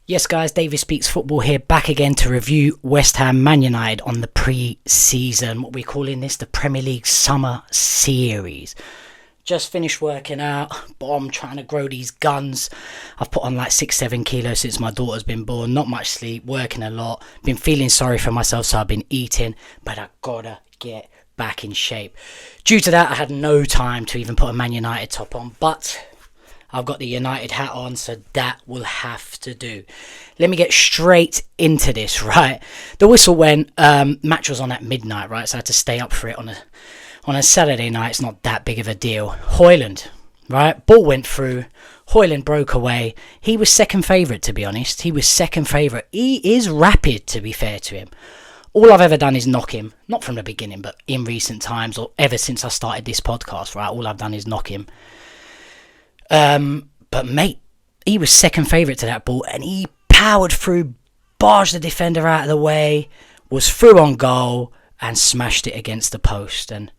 Yes guys, David Speaks Football here, back again to review West Ham Man United on the pre-season, what we're calling this, the Premier League Summer Series. Just finished working out, I'm trying to grow these guns. I've put on like 6-7 kilos since my daughter's been born, not much sleep, working a lot, been feeling sorry for myself, so I've been eating, but I gotta get back in shape. Due to that, I had no time to even put a Man United top on, but I've got the United hat on, so that will have to do. Let me get straight into this, right? The whistle went, match was on at midnight, right? So I had to stay up for it on a Saturday night. It's not that big of a deal. Hojlund, right? Ball went through. Hojlund broke away. He was second favourite, to be honest. He was second favourite. He is rapid, to be fair to him. All I've ever done is knock him. Not from the beginning, but in recent times, or ever since I started this podcast, right? All I've done is knock him. But mate, he was second favourite to that ball and he powered through, barged the defender out of the way, was through on goal and smashed it against the post. And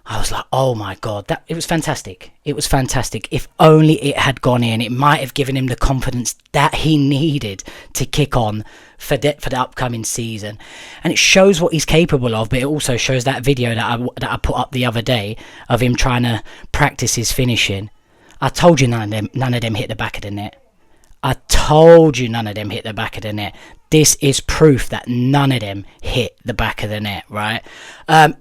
I was like, oh my God, it was fantastic. It was fantastic. If only it had gone in, it might have given him the confidence that he needed to kick on for the upcoming season. And it shows what he's capable of, but it also shows that video that I put up the other day of him trying to practice his finishing. I told you none of them hit the back of the net. I told you none of them hit the back of the net. This is proof that none of them hit the back of the net, right?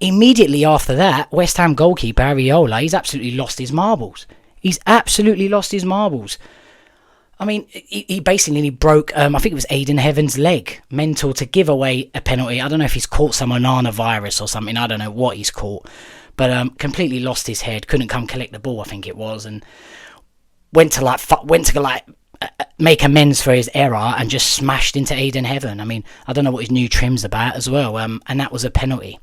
Immediately after that, West Ham goalkeeper Areola, he's absolutely lost his marbles. He's absolutely lost his marbles. I mean, he basically broke, I think it was Aiden Heaven's leg, mental, to give away a penalty. I don't know if he's caught some Onana virus or something. I don't know what he's caught. But completely lost his head, couldn't come collect the ball, I think it was, and went to make amends for his error and just smashed into Aiden Heaven. I mean, I don't know what his new trim's about as well, and that was a penalty,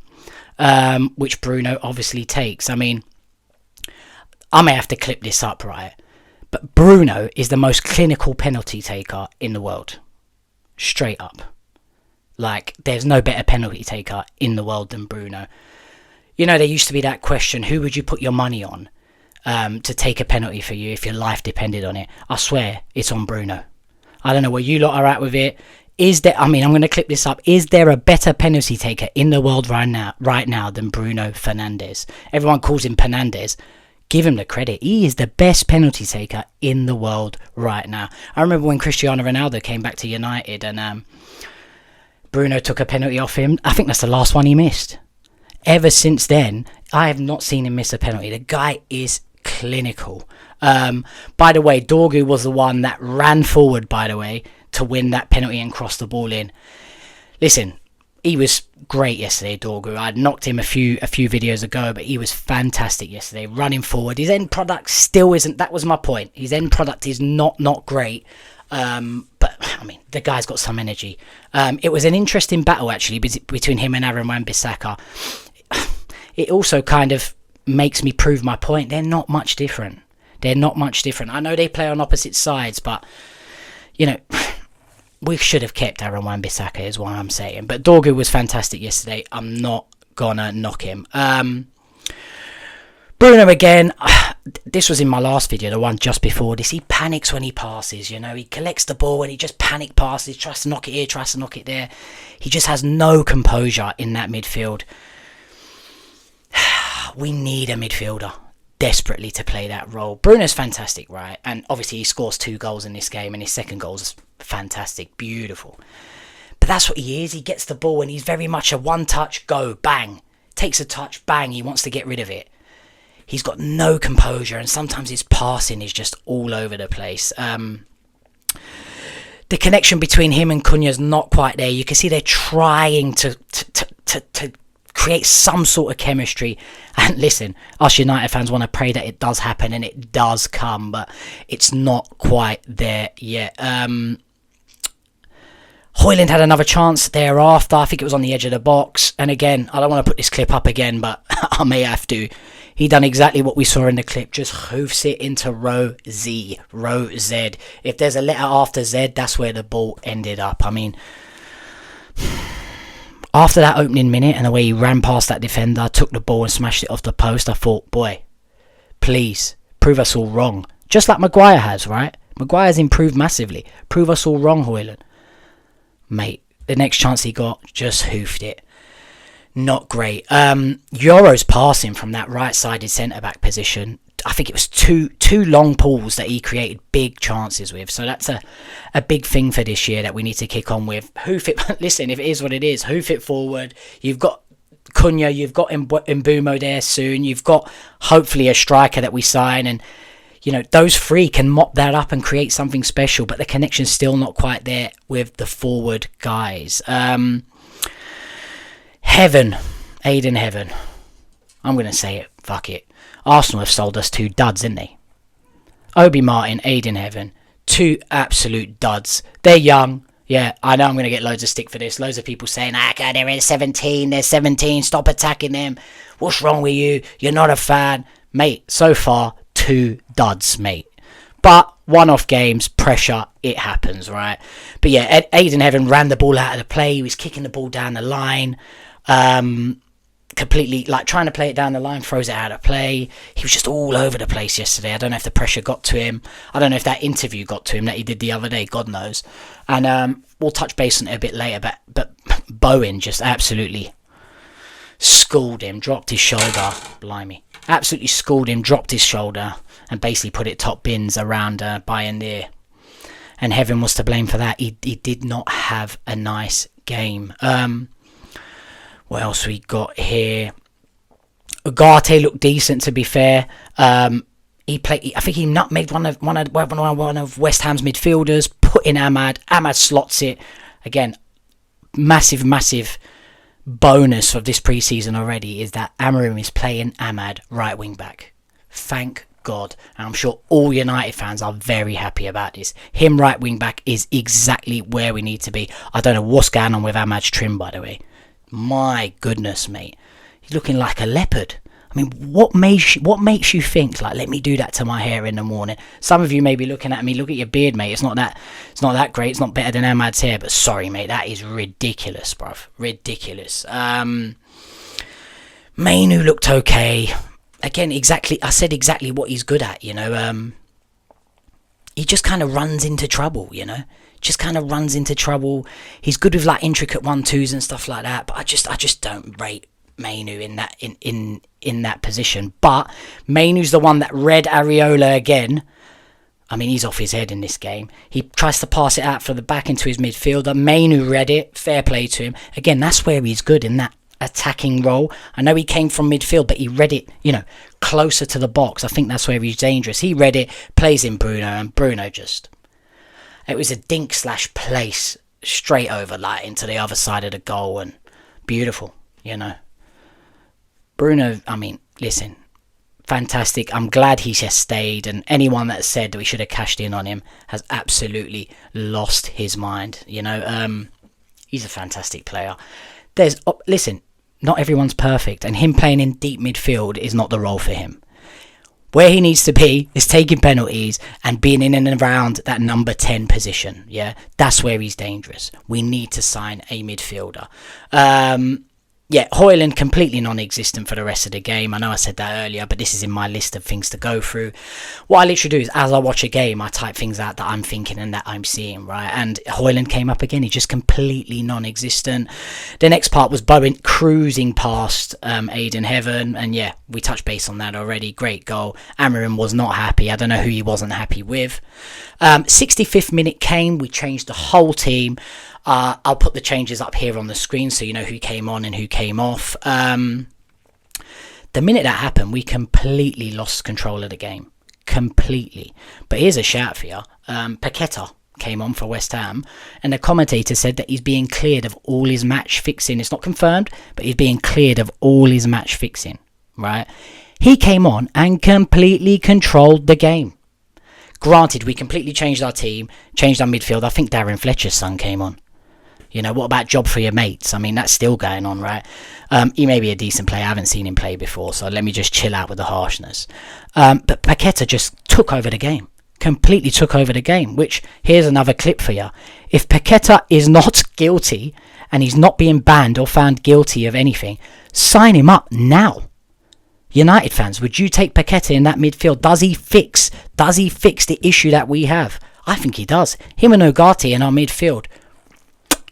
which Bruno obviously takes. I mean, I may have to clip this up, right? But Bruno is the most clinical penalty taker in the world. Straight up. Like, there's no better penalty taker in the world than Bruno. You know, there used to be that question, who would you put your money on to take a penalty for you if your life depended on it? I swear, it's on Bruno. I don't know where you lot are at with it. I'm going to clip this up. Is there a better penalty taker in the world right now than Bruno Fernandes? Everyone calls him Fernandes. Give him the credit. He is the best penalty taker in the world right now. I remember when Cristiano Ronaldo came back to United and Bruno took a penalty off him. I think that's the last one he missed. Ever since then, I have not seen him miss a penalty. The guy is clinical. By the way, Dorgu was the one that ran forward, by the way, to win that penalty and cross the ball in. Listen, he was great yesterday, Dorgu. I'd knocked him a few videos ago, but he was fantastic yesterday, running forward. His end product still isn't, that was my point. His end product is not great. But I mean, the guy's got some energy. It was an interesting battle actually between him and Aaron Wan-Bissaka. It also kind of makes me prove my point. They're not much different. I know they play on opposite sides, but you know, we should have kept Aaron Wan-Bissaka is what I'm saying. But Dorgu was fantastic yesterday. I'm not gonna knock him. Bruno again, this was in my last video, the one just before this. He panics when he passes, you know. He collects the ball and he just panic passes, tries to knock it here, tries to knock it there. He just has no composure in that midfield. We need a midfielder desperately to play that role. Bruno's fantastic, right? And obviously he scores 2 goals in this game and his second goal is fantastic, beautiful. But that's what he is. He gets the ball and he's very much a one touch, go, bang. Takes a touch, bang, he wants to get rid of it. He's got no composure and sometimes his passing is just all over the place. The connection between him and Cunha's not quite there. You can see they're trying to create some sort of chemistry. And listen, us United fans want to pray that it does happen and it does come, but it's not quite there yet. Hojlund had another chance thereafter. I think it was on the edge of the box. And again, I don't want to put this clip up again, but I may have to. He done exactly what we saw in the clip. Just hoofs it into row Z. If there's a letter after Z, that's where the ball ended up. I mean, after that opening minute and the way he ran past that defender, took the ball and smashed it off the post, I thought, boy, please, prove us all wrong. Just like Maguire has, right? Maguire's improved massively. Prove us all wrong, Hojlund. Mate, the next chance he got, just hoofed it. Not great. Euro's passing from that right-sided centre-back position. I think it was two long pulls that he created big chances with. So that's a big thing for this year that we need to kick on with. Hoof it. Listen, if it is what it is, hoof it forward. You've got Cunha, you've got Mbumo there soon. You've got hopefully a striker that we sign, and you know those three can mop that up and create something special. But the connection's still not quite there with the forward guys. Heaven, Aiden Heaven. I'm gonna say it. Fuck it. Arsenal have sold us 2 duds, didn't they? Obi Martin, Aiden Heaven, 2 absolute duds. They're young. Yeah, I know I'm going to get loads of stick for this. Loads of people saying, God, they're 17, stop attacking them. What's wrong with you? You're not a fan. Mate, so far, 2 duds, mate. But one-off games, pressure, it happens, right? But yeah, Aiden Heaven ran the ball out of the play. He was kicking the ball down the line. Completely, like, trying to play it down the line, throws it out of play. He was just all over the place yesterday. I don't know if the pressure got to him. I don't know if that interview got to him that he did the other day. God knows. And we'll touch base on it a bit later. But Bowen just absolutely schooled him, dropped his shoulder. Blimey. Absolutely schooled him, dropped his shoulder, and basically put it top bins around Bayern there. And Heaven was to blame for that. He did not have a nice game. What else we got here? Ugarte looked decent, to be fair. He played. I think he nutmegged one of West Ham's midfielders. Put in Ahmad. Ahmad slots it again. Massive bonus of this pre-season already is that Amorim is playing Ahmad right wing back. Thank God. And I'm sure all United fans are very happy about this. Him right wing back is exactly where we need to be. I don't know what's going on with Ahmad's trim, by the way. My goodness, mate. He's looking like a leopard. I mean, what makes you think, like, let me do that to my hair in the morning? Some of you may be looking at me, look at your beard, mate. It's not that great. It's not better than Ahmad's hair, but sorry, mate, that is ridiculous, bruv. Ridiculous. Mainu looked okay. Again, I said exactly what he's good at, you know. He just kind of runs into trouble, you know. Just kind of runs into trouble. He's good with like intricate 1-2s and stuff like that. But I just don't rate Mainu in that position. But Mainu's the one that read Areola again. I mean, he's off his head in this game. He tries to pass it out for the back into his midfielder. Mainu read it. Fair play to him. Again, that's where he's good, in that attacking role. I know he came from midfield, but he read it, you know, closer to the box. I think that's where he's dangerous. He read it, plays in Bruno, and Bruno just... It was a dink/place straight over, like, into the other side of the goal, and beautiful, you know. Bruno, I mean, listen, fantastic. I'm glad he just stayed, and anyone that said that we should have cashed in on him has absolutely lost his mind, you know. He's a fantastic player. Listen, not everyone's perfect, and him playing in deep midfield is not the role for him. Where he needs to be is taking penalties and being in and around that number 10 position. Yeah, that's where he's dangerous. We need to sign a midfielder. Yeah, Højlund completely non-existent for the rest of the game. I know I said that earlier, but this is in my list of things to go through. What I literally do is, as I watch a game, I type things out that I'm thinking and that I'm seeing, right? And Højlund came up again. He's just completely non-existent. The next part was Bowen cruising past Aiden Heaven, and yeah, we touched base on that already. Great goal. Amorim was not happy. I don't know who he wasn't happy with. 65th minute came. We changed the whole team. I'll put the changes up here on the screen so you know who came on and who came off. The minute that happened, we completely lost control of the game. Completely. But here's a shout for you. Paqueta came on for West Ham, and the commentator said that he's being cleared of all his match fixing. It's not confirmed, but he's being cleared of all his match fixing, right? He came on and completely controlled the game. Granted, we completely changed our team, changed our midfield. I think Darren Fletcher's son came on. You know, what about job for your mates? I mean, that's still going on, right? He may be a decent player. I haven't seen him play before, so let me just chill out with the harshness. But Paqueta just took over the game. Completely took over the game, which, here's another clip for you. If Paqueta is not guilty, and he's not being banned or found guilty of anything, sign him up now. United fans, would you take Paqueta in that midfield? Does he fix the issue that we have? I think he does. Him and Ugarte in our midfield.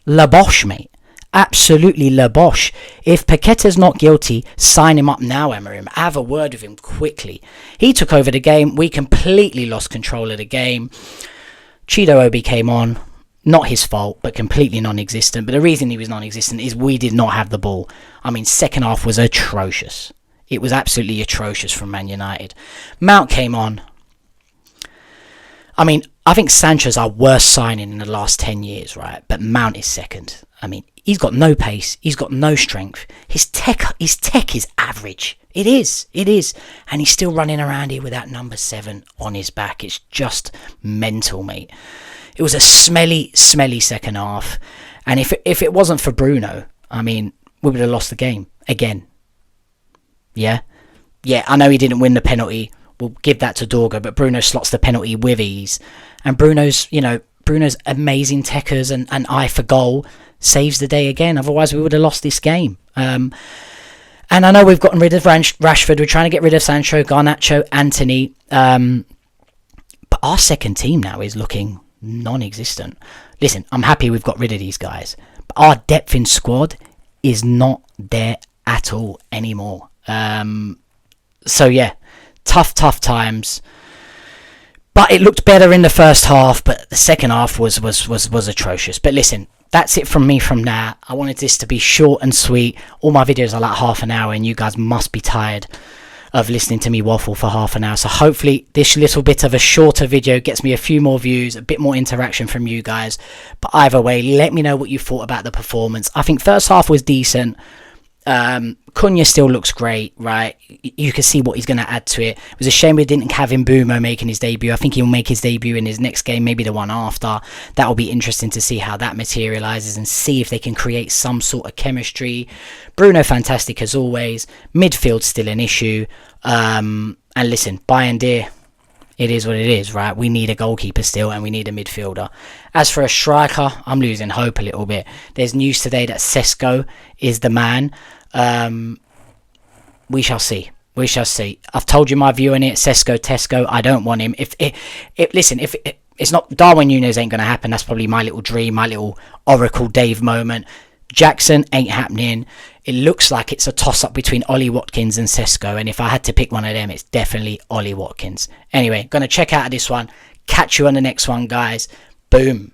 La Boche, mate. Absolutely La Boche. If Paqueta's not guilty, sign him up now, Emery. Have a word with him quickly. He took over the game. We completely lost control of the game. Chido Obi came on. Not his fault, but completely non-existent. But the reason he was non-existent is we did not have the ball. I mean, second half was atrocious. It was absolutely atrocious from Man United. Mount came on. I mean, I think Sancho's our worst signing in the last 10 years, right? But Mount is second. I mean, he's got no pace. He's got no strength. His tech is average. It is. And he's still running around here with that number 7 on his back. It's just mental, mate. It was a smelly second half. And if it wasn't for Bruno, I mean, we would have lost the game again. Yeah, I know he didn't win the penalty. We'll give that to Dorgo, but Bruno slots the penalty with ease. And Bruno's amazing techers and eye for goal saves the day again. Otherwise, we would have lost this game. And I know we've gotten rid of Rashford. We're trying to get rid of Sancho, Garnacho, Anthony. But our second team now is looking non-existent. Listen, I'm happy we've got rid of these guys. But our depth in squad is not there at all anymore. So yeah, tough times. But it looked better in the first half, but the second half was atrocious. But listen, that's it from me from now. I wanted this to be short and sweet. All my videos are like half an hour, and you guys must be tired of listening to me waffle for half an hour. So hopefully this little bit of a shorter video gets me a few more views, a bit more interaction from you guys. But either way, let me know what you thought about the performance. I think first half was decent. Cunha still looks great, right? You can see what he's going to add to it. It was a shame we didn't have Mbeumo making his debut. I think he'll make his debut in his next game, maybe the one after. That will be interesting to see how that materialises and see if they can create some sort of chemistry. Bruno, fantastic as always. Midfield still an issue. And listen, Bayern dear, it is what it is, right? We need a goalkeeper still, and we need a midfielder. As for a striker, I'm losing hope a little bit. There's news today that Sesko is the man. We shall see. I've told you my view on it. Sesko, Tesco. I don't want him. If it's not Darwin Núñez, ain't gonna happen. That's probably my little dream, my little Oracle Dave moment. Jackson ain't happening. It looks like it's a toss-up between Ollie Watkins and Sesko, and if I had to pick one of them, it's definitely Ollie Watkins. Anyway, gonna check out this one. Catch you on the next one, guys. Boom.